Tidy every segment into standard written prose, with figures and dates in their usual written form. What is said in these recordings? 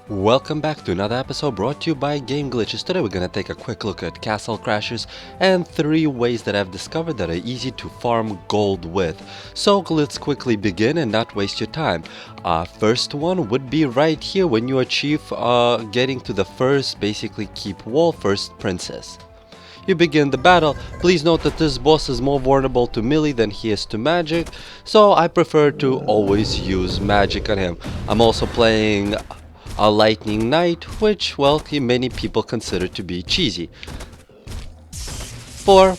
Welcome back to another episode brought to you by Game Glitches. Today we're gonna take a quick look at Castle Crashers and 3 ways that I've discovered that are easy to farm gold with. So let's quickly begin and not waste your time. First one would be right here when you achieve getting to the first basically keep wall, first princess. You begin the battle. Please note that this boss is more vulnerable to melee than he is to magic, so I prefer to always use magic on him. I'm also playing a Lightning Knight, which, well, many people consider to be cheesy. For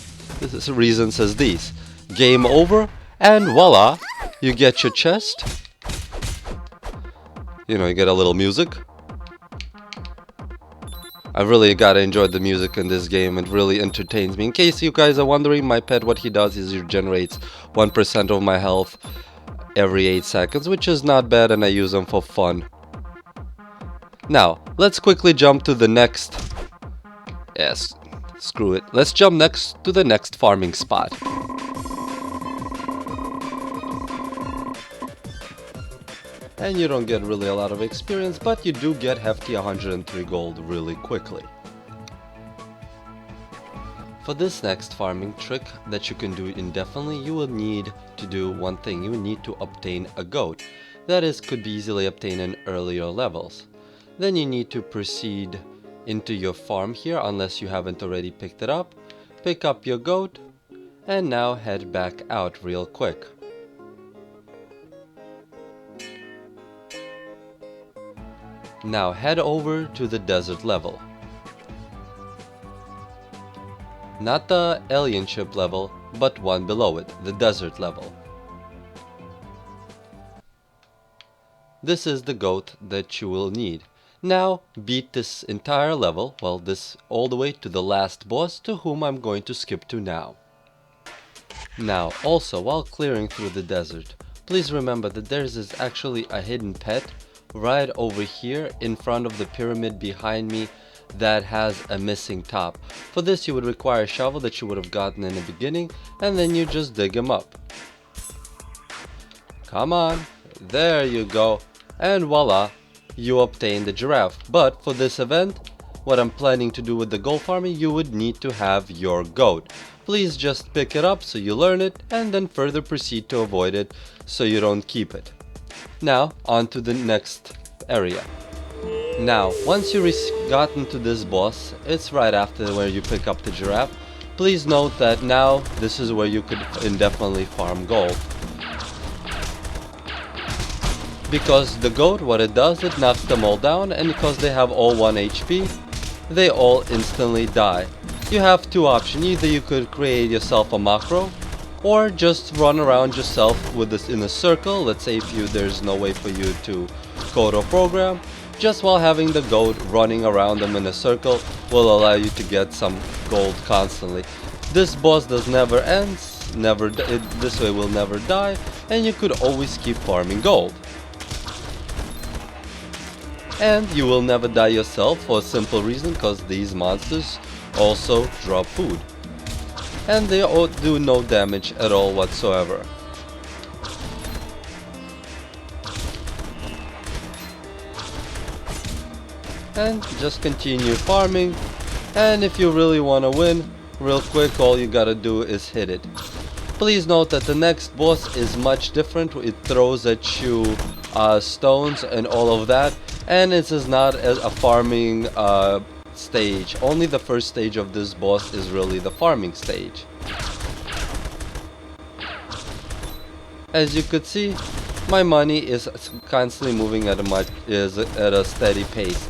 reasons as these. Game over, and voila, you get your chest. You get a little music. I really gotta enjoy the music in this game, it really entertains me. In case you guys are wondering, my pet, what he does is he regenerates 1% of my health every 8 seconds, which is not bad, and I use them for fun. Now, let's quickly jump to the next... Yes, screw it. Let's jump next to the next farming spot. And you don't get really a lot of experience, but you do get hefty 103 gold really quickly. For this next farming trick that you can do indefinitely, you will need to do one thing. You need to obtain a goat. That is, could be easily obtained in earlier levels. Then you need to proceed into your farm here, unless you haven't already picked it up. Pick up your goat, and now head back out real quick. Now head over to the desert level. Not the alien ship level, but one below it, the desert level. This is the goat that you will need. Now beat this entire level, well, this all the way to the last boss, to whom I'm going to skip to now. Now also, while clearing through the desert, please remember that there is actually a hidden pet right over here in front of the pyramid behind me that has a missing top. For this you would require a shovel that you would have gotten in the beginning, and then you just dig him up. Come on, there you go, and voila, you obtain the giraffe. But for this event, what I'm planning to do with the gold farming, you would need to have your goat. Please just pick it up so you learn it, and then further proceed to avoid it so you don't keep it. Now, on to the next area. Now, once you gotten to this boss, it's right after where you pick up the giraffe. Please note that now this is where you could indefinitely farm gold. Because the goat, what it does, it knocks them all down, and because they have all 1 HP, they all instantly die. You have two options. Either you could create yourself a macro, or just run around yourself with this in a circle. Let's say if there's no way for you to code or program, just while having the goat running around them in a circle will allow you to get some gold constantly. This boss does never ends, this way will never die, and you could always keep farming gold. And you will never die yourself for a simple reason, because these monsters also drop food. And they do no damage at all whatsoever. And just continue farming, and if you really want to win real quick, all you gotta do is hit it. Please note that the next boss is much different. It throws at you stones and all of that, and it is not a farming stage. Only the first stage of this boss is really the farming stage. As you could see, my money is constantly moving at a steady pace.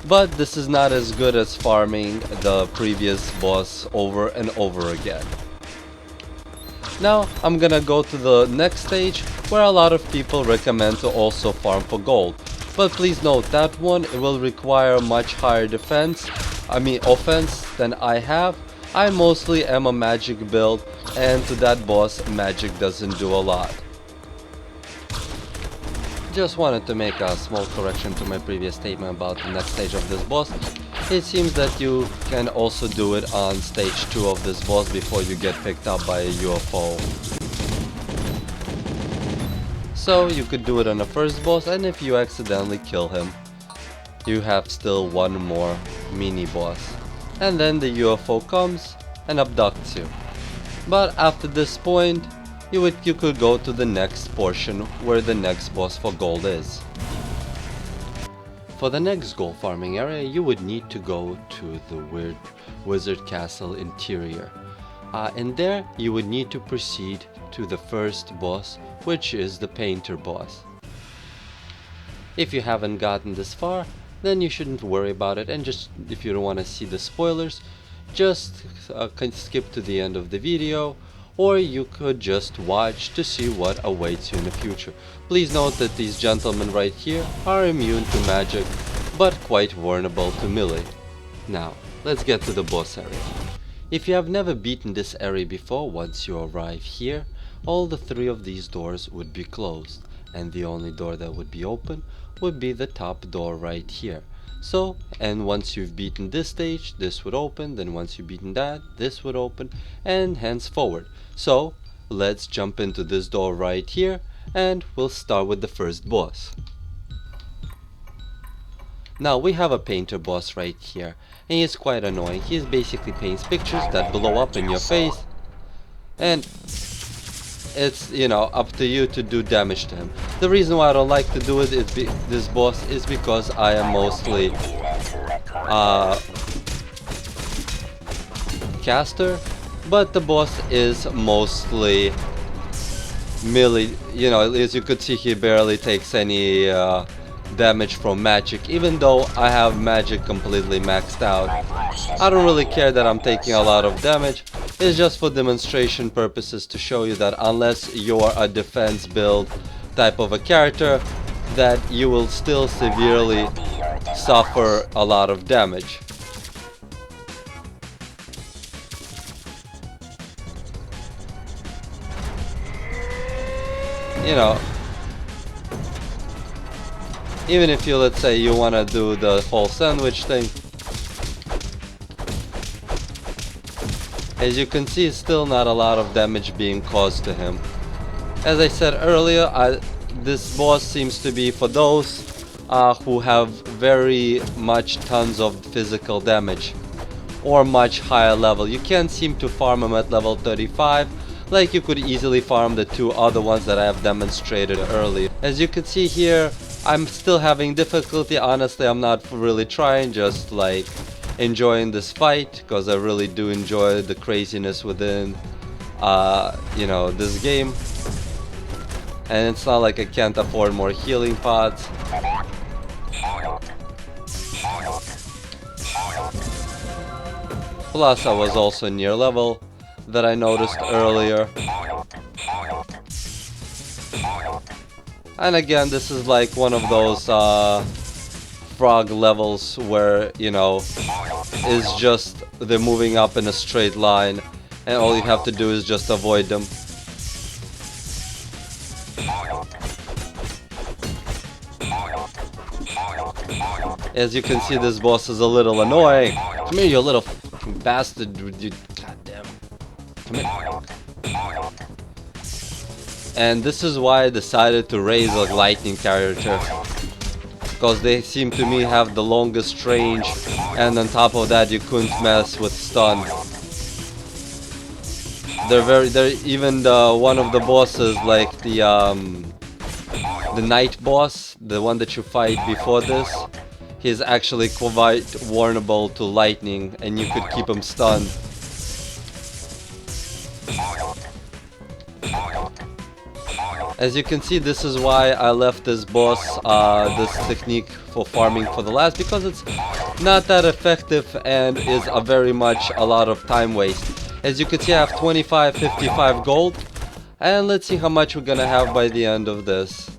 But this is not as good as farming the previous boss over and over again. Now I'm gonna go to the next stage, where a lot of people recommend to also farm for gold. But please note that one will require much higher offense than I have. I mostly am a magic build, and to that boss magic doesn't do a lot. Just wanted to make a small correction to my previous statement about the next stage of this boss. It seems that you can also do it on stage 2 of this boss before you get picked up by a UFO. So you could do it on the first boss, and if you accidentally kill him, you have still one more mini boss. And then the UFO comes and abducts you. But after this point, you could go to the next portion where the next boss for gold is. For the next gold farming area, you would need to go to the weird wizard castle interior. And there you would need to proceed to the first boss, which is the painter boss. If you haven't gotten this far, then you shouldn't worry about it, and just if you don't want to see the spoilers, just skip to the end of the video, or you could just watch to see what awaits you in the future. Please note that these gentlemen right here are immune to magic, but quite vulnerable to melee. Now, let's get to the boss area. If you have never beaten this area before, once you arrive here, all the three of these doors would be closed, and the only door that would be open would be the top door right here. So, and once you've beaten this stage, this would open, then once you've beaten that, this would open, and henceforward. So, let's jump into this door right here, and we'll start with the first boss. Now, we have a painter boss right here, and he's quite annoying. He basically paints pictures that blow up in your face, and it's, you know, up to you to do damage to him. The reason why I don't like to do it is this boss is because I am mostly caster, but the boss is mostly melee. You know, as you could see, he barely takes any damage from magic, even though I have magic completely maxed out. I don't really care that I'm taking a lot of damage. It's just for demonstration purposes to show you that unless you're a defense build type of a character, that you will still severely suffer a lot of damage. You know, even if you, let's say, you want to do the whole sandwich thing, as you can see, still not a lot of damage being caused to him. As I said earlier, this boss seems to be for those who have very much tons of physical damage or much higher level. You can't seem to farm him at level 35 like you could easily farm the two other ones that I have demonstrated earlier. As you can see here, I'm still having difficulty. Honestly, I'm not really trying, just like enjoying this fight, because I really do enjoy the craziness within you know, this game. And it's not like I can't afford more healing pods. Plus I was also near level that I noticed earlier. And again, this is like one of those frog levels where, you know, is just they're moving up in a straight line and all you have to do is just avoid them. As you can see, this boss is a little annoying. Come here, you little fucking bastard. You, goddamn. Come here. And this is why I decided to raise a lightning character, because they seem to me have the longest range, and on top of that you couldn't mess with stun. They're even one of the bosses, like the night boss, the one that you fight before this, he's actually quite vulnerable to lightning, and you could keep him stunned. As you can see, this is why I left this boss, this technique for farming for the last, because it's not that effective and is a very much a lot of time waste. As you can see, I have 25, 55 gold, and let's see how much we're gonna have by the end of this.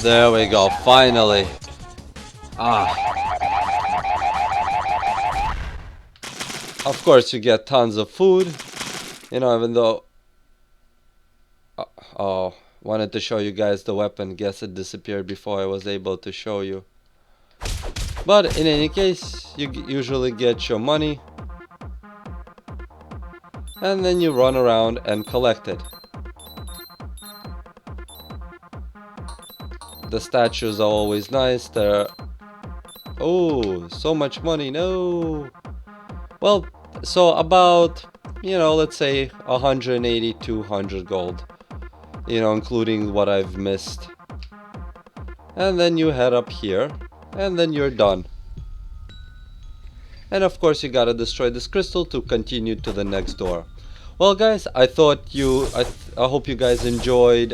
There we go, finally. Of course you get tons of food, you know, even though wanted to show you guys the weapon. Guess it disappeared before I was able to show you. But in any case, you usually get your money and then you run around and collect it. The statues are always nice. They're... Oh, so much money, no! Well, so about, let's say 180, 200 gold. Including what I've missed. And then you head up here, and then you're done. And of course you gotta destroy this crystal to continue to the next door. Well guys, I hope you guys enjoyed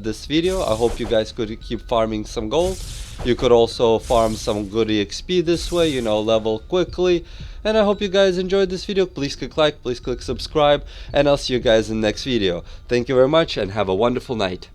this video. I hope you guys could keep farming some gold. You could also farm some good EXP this way, level quickly. And I hope you guys enjoyed this video. Please click like, please click subscribe, and I'll see you guys in the next video. Thank you very much and have a wonderful night.